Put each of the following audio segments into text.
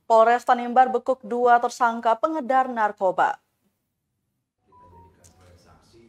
Polres Tanimbar bekuk 2 tersangka pengedar narkoba.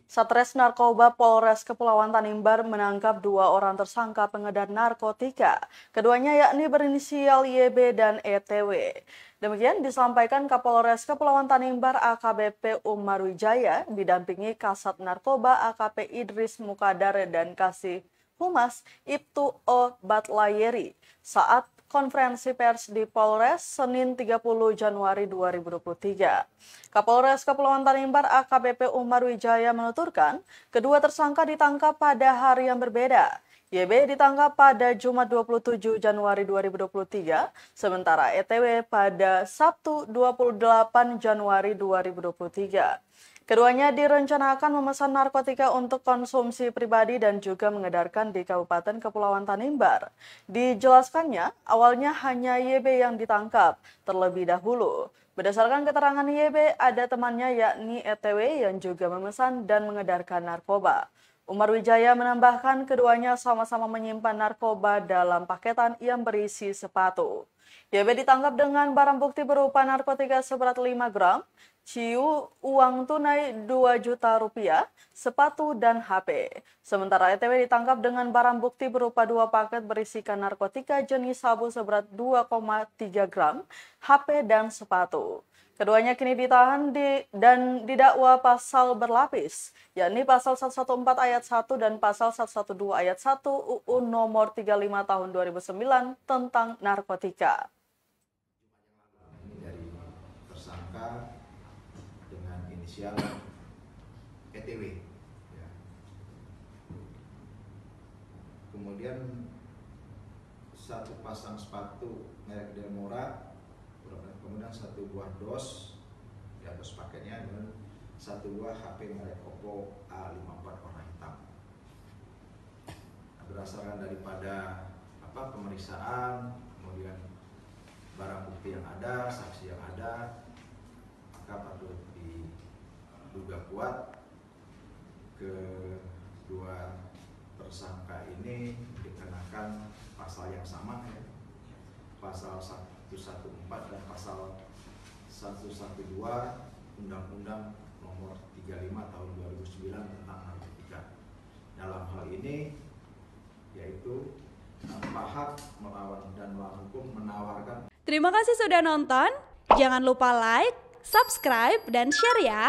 Satres Narkoba Polres Kepulauan Tanimbar menangkap 2 orang tersangka pengedar narkotika. Keduanya yakni berinisial YB dan ETW. Demikian disampaikan Kapolres Kepulauan Tanimbar AKBP Umar Wijaya didampingi Kasat Narkoba AKP Idris Mukadar dan Kasih Humas Ibtu O Batlayeri saat konferensi pers di Polres Senin 30 Januari 2023. Kapolres Kepulauan Tanimbar AKBP Umar Wijaya menuturkan, kedua tersangka ditangkap pada hari yang berbeda. YB ditangkap pada Jumat 27 Januari 2023, sementara ETW pada Sabtu 28 Januari 2023. Keduanya direncanakan memesan narkotika untuk konsumsi pribadi dan juga mengedarkan di Kabupaten Kepulauan Tanimbar. Dijelaskannya, awalnya hanya YB yang ditangkap terlebih dahulu. Berdasarkan keterangan YB, ada temannya yakni ETW yang juga memesan dan mengedarkan narkoba. Umar Wijaya menambahkan keduanya sama-sama menyimpan narkoba dalam paketan yang berisi sepatu. YB ditangkap dengan barang bukti berupa narkotika seberat 5 gram, ciu, uang tunai 2 juta rupiah, sepatu, dan HP. Sementara ETW ditangkap dengan barang bukti berupa 2 paket berisikan narkotika jenis sabu seberat 2,3 gram, HP, dan sepatu. Keduanya kini ditahan dan didakwa pasal berlapis, yakni pasal 114 ayat 1 dan pasal 112 ayat 1 UU nomor 35 tahun 2009 tentang narkotika. Ini dari tersangka dengan inisial ETW. Ya. Kemudian satu pasang sepatu merek Delmora, kemudian 1 buah dos di atas paketnya, dan 1 buah HP merek Oppo A54 warna hitam. Berdasarkan daripada pemeriksaan, kemudian barang bukti yang ada, saksi yang ada, maka patut diduga kuat kedua tersangka ini dikenakan pasal yang sama, ya, pasal 114 dan pasal 112 Undang-Undang nomor 35 tahun 2009 tentang narkotika. Dalam hal ini yaitu tanpa hak melawan dan melawan hukum menawarkan. Terima kasih sudah nonton. Jangan lupa like, subscribe, dan share ya.